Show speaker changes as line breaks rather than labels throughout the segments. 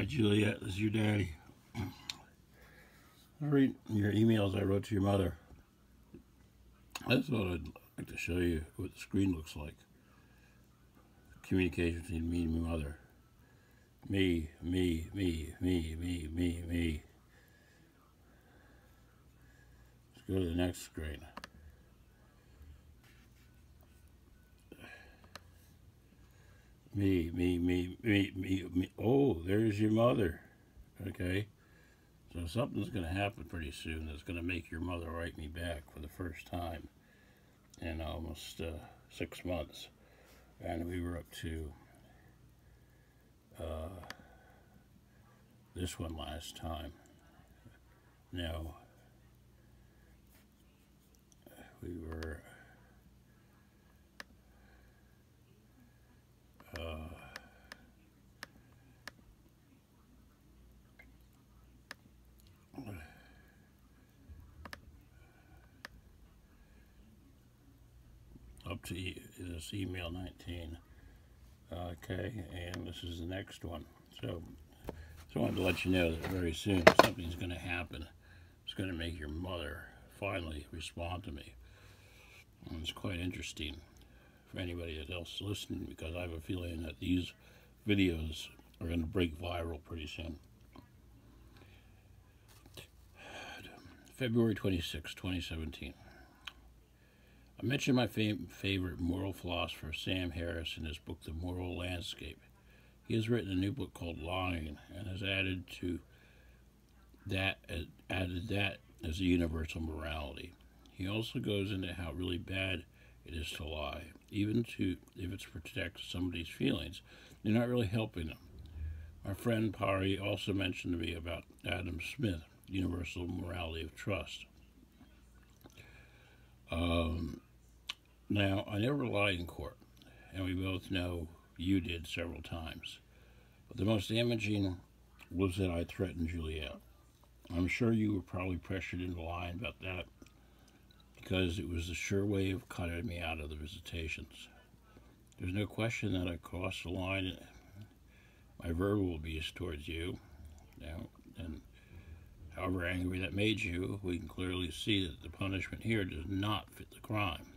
Hi, Juliette. This is your daddy. I'll read your emails I wrote to your mother. I just thought I'd like to show you what the screen looks like. Communication between me and my mother. Me. Let's go to the next screen. Me. Oh, there's your mother. Okay. So something's going to happen pretty soon that's going to make your mother write me back for the first time in almost 6 months. And we were up to this one last time. Now, we were up to this email 19. Okay, and this is the next one. So I wanted to let you know that very soon something's going to happen. It's going to make your mother finally respond to me. And it's quite interesting for anybody else listening, because I have a feeling that these videos are going to break viral pretty soon. February 26, 2017. I mentioned my favorite moral philosopher, Sam Harris, in his book, The Moral Landscape. He has written a new book called Lying, and has added that as a universal morality. He also goes into how really bad it is to lie, even if it's to protect somebody's feelings. You're not really helping them. My friend Pari also mentioned to me about Adam Smith, universal morality of trust. Now, I never lied in court, and we both know you did several times. But the most damaging was that I threatened Juliette. I'm sure you were probably pressured into lying about that, because it was the sure way of cutting me out of the visitations. There's no question that I crossed the line in my verbal abuse towards you. Now, and however angry that made you, we can clearly see that the punishment here does not fit the crime.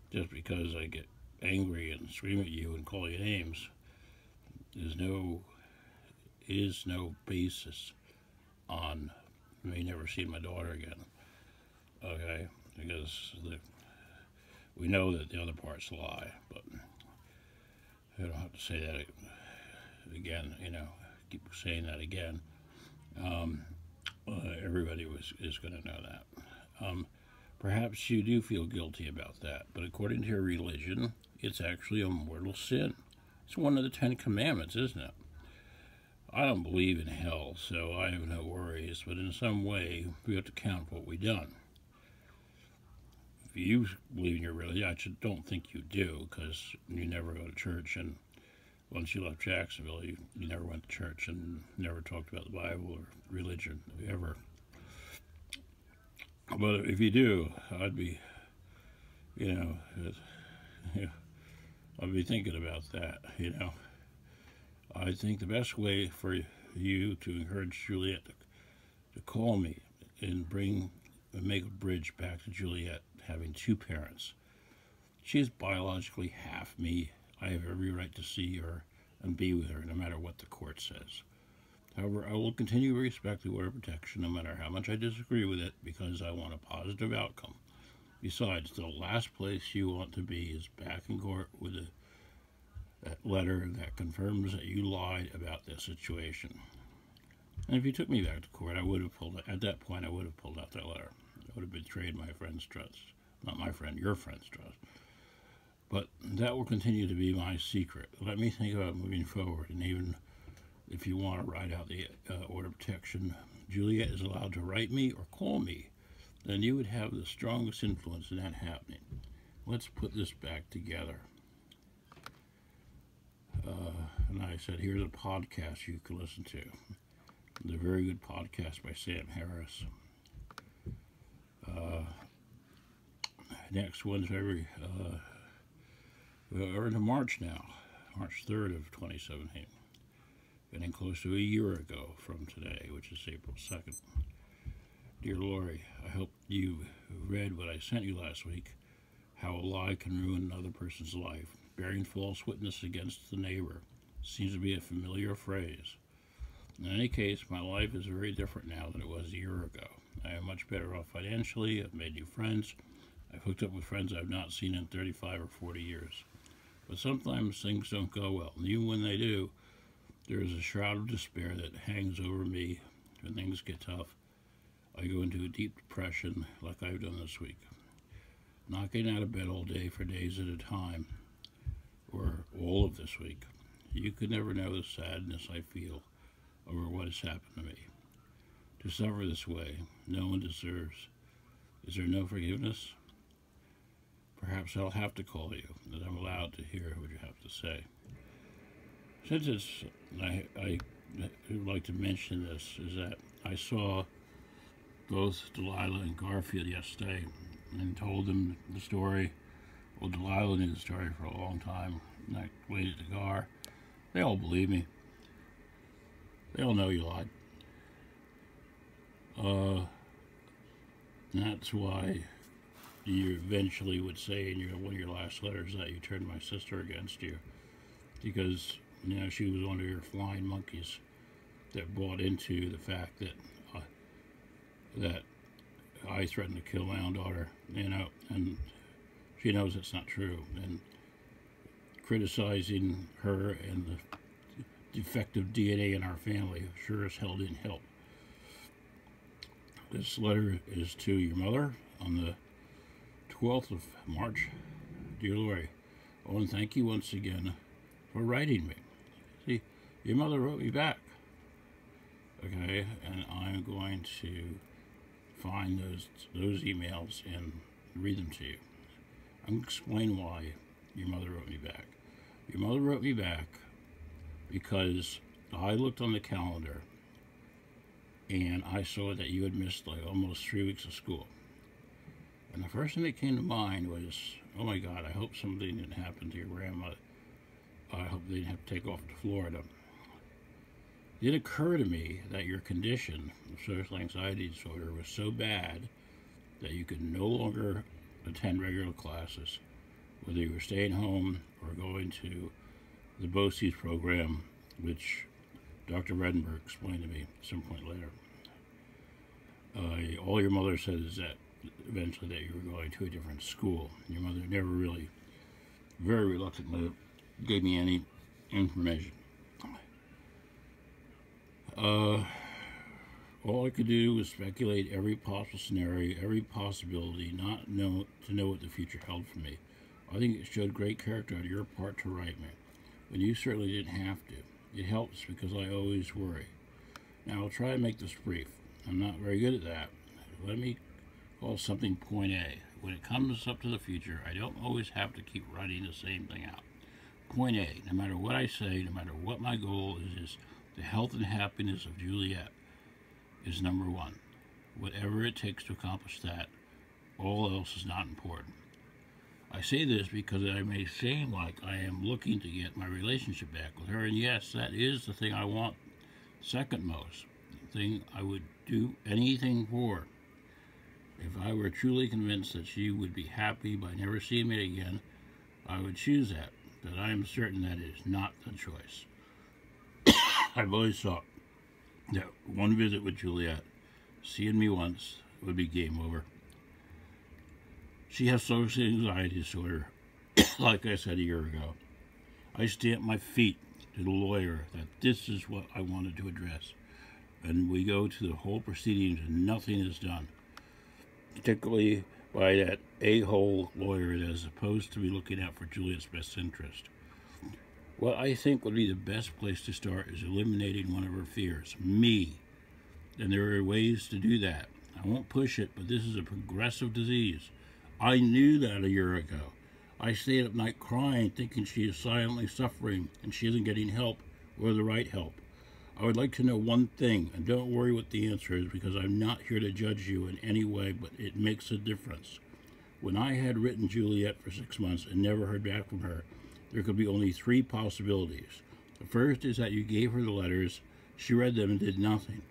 Just because I get angry and scream at you and call you names, is no basis on me never seeing my daughter again. Okay, because we know that the other parts lie, but I don't have to say that again. Keep saying that again. Everybody is going to know that. Perhaps you do feel guilty about that, but according to your religion, it's actually a mortal sin. It's one of the 10 Commandments, isn't it? I don't believe in hell, so I have no worries, but in some way, we have to count what we've done. If you believe in your religion, I don't think you do, because you never go to church, and once you left Jacksonville, you never went to church and never talked about the Bible or religion, ever. But if you do, I'd be, I'd be thinking about that, I think the best way for you to encourage Juliette to call me and make a bridge back to Juliette having 2 parents. She is biologically half me. I have every right to see her and be with her, no matter what the court says. However, I will continue to respect the order of protection, no matter how much I disagree with it, because I want a positive outcome. Besides, the last place you want to be is back in court with that letter that confirms that you lied about this situation. And if you took me back to court, at that point, I would have pulled out that letter. I would have betrayed my friend's trust. Not my friend, your friend's trust. But that will continue to be my secret. Let me think about moving forward, and even if you want to write out the order of protection, Juliette is allowed to write me or call me, then you would have the strongest influence in that happening. Let's put this back together. And I said, here's a podcast you can listen to. It's a very good podcast by Sam Harris. Next one's we're into March now, March 3rd of 2017. getting close to a year ago from today, which is April 2nd. Dear Lori, I hope you read what I sent you last week, how a lie can ruin another person's life. Bearing false witness against the neighbor seems to be a familiar phrase. In any case, my life is very different now than it was a year ago. I am much better off financially. I've made new friends. I've hooked up with friends I've not seen in 35 or 40 years. But sometimes things don't go well. And even when they do, there is a shroud of despair that hangs over me when things get tough. I go into a deep depression like I've done this week. Not getting out of bed all day for days at a time, or all of this week. You could never know the sadness I feel over what has happened to me. To suffer this way, no one deserves. Is there no forgiveness? Perhaps I'll have to call you, that I'm allowed to hear what you have to say. Since I would like to mention this, is that I saw both Delilah and Garfield yesterday and told them the story. Well, Delilah knew the story for a long time, and I waited to Gar. They all believe me. They all know you lied. That's why you eventually would say in one of your last letters that you turned my sister against you, because she was one of your flying monkeys that bought into the fact that that I threatened to kill my own daughter, and she knows it's not true, and criticizing her and the defective DNA in our family sure as hell didn't help. This letter is to your mother on the 12th of March. Dear Lori, I want to thank you once again for writing me. See, your mother wrote me back. Okay, and I'm going to find those emails and read them to you. I'm going to explain why your mother wrote me back. Your mother wrote me back because I looked on the calendar and I saw that you had missed like almost 3 weeks of school. And the first thing that came to mind was, oh my God, I hope something didn't happen to your grandma. I hope they didn't have to take off to Florida. It occurred to me that your condition of social anxiety disorder was so bad that you could no longer attend regular classes, whether you were staying home or going to the BOCES program, which Dr. Redenberg explained to me at some point later. All your mother said is that eventually that you were going to a different school. Your mother never really, very reluctantly, gave me any information. All I could do was speculate every possible scenario, every possibility, not to know what the future held for me. I think it showed great character on your part to write me, but you certainly didn't have to. It helps because I always worry. Now, I'll try to make this brief. I'm not very good at that. Let me call something point A. When it comes up to the future, I don't always have to keep writing the same thing out. Point A, no matter what I say, no matter what my goal is the health and happiness of Juliette is number one. Whatever it takes to accomplish that, all else is not important. I say this because I may seem like I am looking to get my relationship back with her, and yes, that is the thing I want second most, the thing I would do anything for. If I were truly convinced that she would be happy by never seeing me again, I would choose that, but I am certain that is not the choice. I've always thought that one visit with Juliette, seeing me once, would be game over. She has social anxiety disorder, like I said a year ago. I stamped my feet to the lawyer that this is what I wanted to address, and we go to the whole proceedings and nothing is done, particularly by that a-hole lawyer that is supposed to be looking out for Juliette's best interest. What I think would be the best place to start is eliminating one of her fears, me. And there are ways to do that. I won't push it, but this is a progressive disease. I knew that a year ago. I stayed up night crying, thinking she is silently suffering and she isn't getting help or the right help. I would like to know one thing, and don't worry what the answer is, because I'm not here to judge you in any way, but it makes a difference. When I had written Juliette for 6 months and never heard back from her, there could be only 3 possibilities. The first is that you gave her the letters, she read them and did nothing,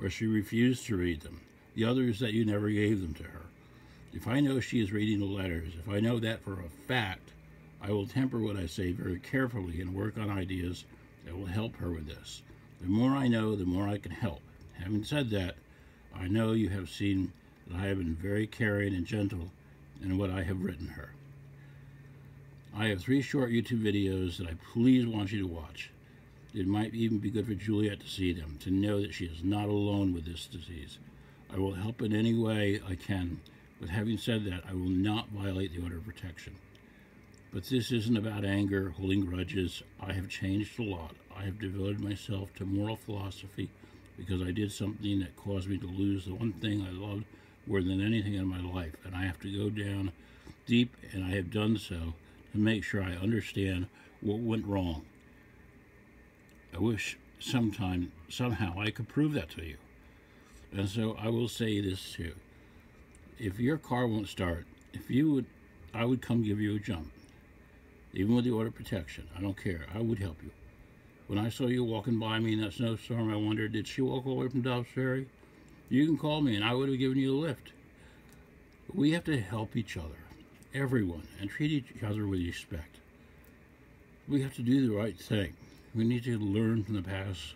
or she refused to read them. The other is that you never gave them to her. If I know she is reading the letters, if I know that for a fact, I will temper what I say very carefully and work on ideas that will help her with this. The more I know, the more I can help. Having said that, I know you have seen that I have been very caring and gentle in what I have written her. I have 3 short YouTube videos that I please want you to watch. It might even be good for Juliette to see them, to know that she is not alone with this disease. I will help in any way I can, but having said that, I will not violate the order of protection. But this isn't about anger, holding grudges. I have changed a lot. I have devoted myself to moral philosophy because I did something that caused me to lose the one thing I loved more than anything in my life, and I have to go down deep, and I have done so to make sure I understand what went wrong. I wish somehow I could prove that to you. And so I will say this too. If your car won't start, I would come give you a jump. Even with the order of protection, I don't care. I would help you. When I saw you walking by me in that snowstorm, I wondered, did she walk all the way from Dobbs Ferry? You can call me and I would have given you a lift. We have to help each other, everyone, and treat each other with respect. We have to do the right thing. We need to learn from the past.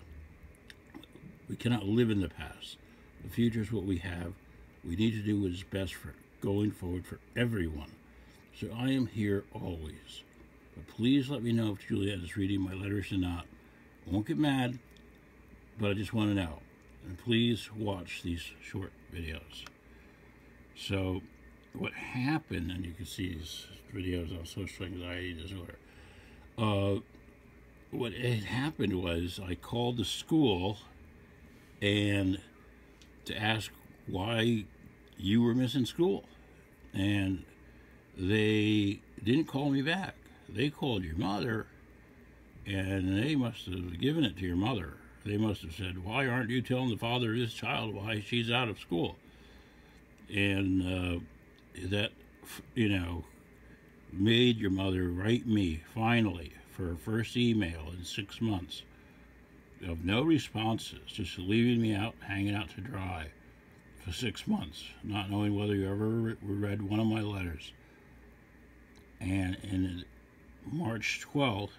We cannot live in the past. The future is what we have. We need to do what is best for going forward for everyone. So I am here always. But please let me know if Juliette is reading my letters or not. I won't get mad, but I just want to know. And please watch these short videos. So what happened, and you can see these videos on social anxiety disorder. What had happened was I called the school and to ask why you were missing school. And they didn't call me back. They called your mother, and they must have given it to your mother. They must have said, why aren't you telling the father of this child why she's out of school? And that, made your mother write me, finally, for her first email in 6 months of no responses, just leaving me out, hanging out to dry for 6 months, not knowing whether you ever read one of my letters. And in March 12th,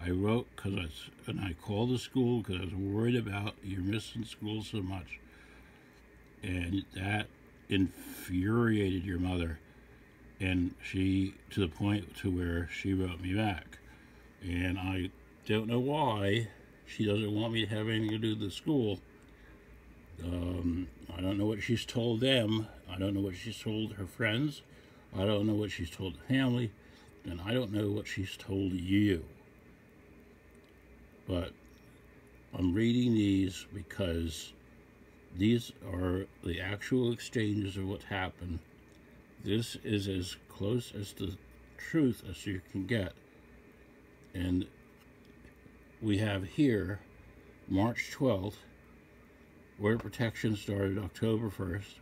I wrote, and I called the school because I was worried about you missing school so much. And that infuriated your mother. And she, to the point to where she wrote me back. And I don't know why she doesn't want me to have anything to do with the school. I don't know what she's told them. I don't know what she's told her friends. I don't know what she's told the family. And I don't know what she's told you. But I'm reading these because these are the actual exchanges of what happened. This is as close as the truth as you can get. And we have here March 12th. Order of protection started October 1st.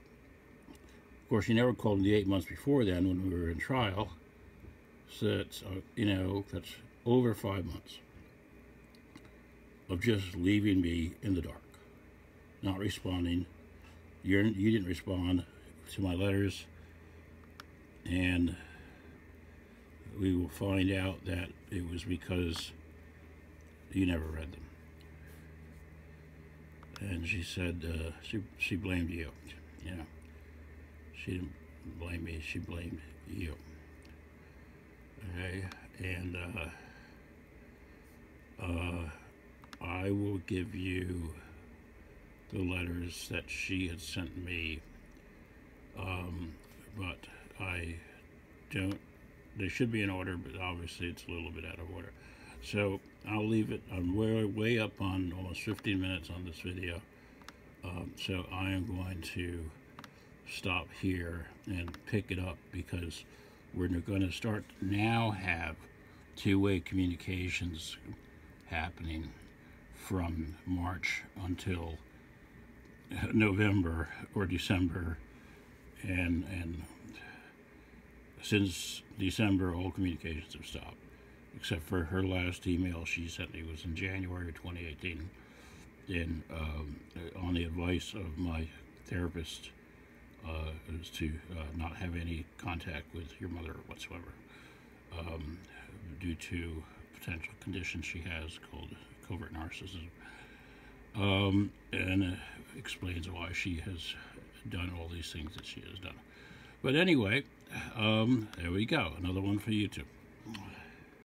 Of course, you never called me the 8 months before then when we were in trial. So that's, that's over 5 months of just leaving me in the dark, not responding. You didn't respond to my letters, and we will find out that it was because you never read them. And she said she blamed you. She didn't blame me, she blamed you. Okay, and I will give you the letters that she had sent me, but I don't, they should be in order, but obviously it's a little bit out of order. So I'll leave it. I'm way up on almost 15 minutes on this video, so I am going to stop here and pick it up because we're going to start now have two-way communications happening from March until November or December, and since December all communications have stopped. except for her last email she sent me was in January of 2018, and on the advice of my therapist, is to not have any contact with your mother whatsoever, due to potential condition she has called covert narcissism, and explains why she has done all these things that she has done. But anyway, there we go, another one for you too.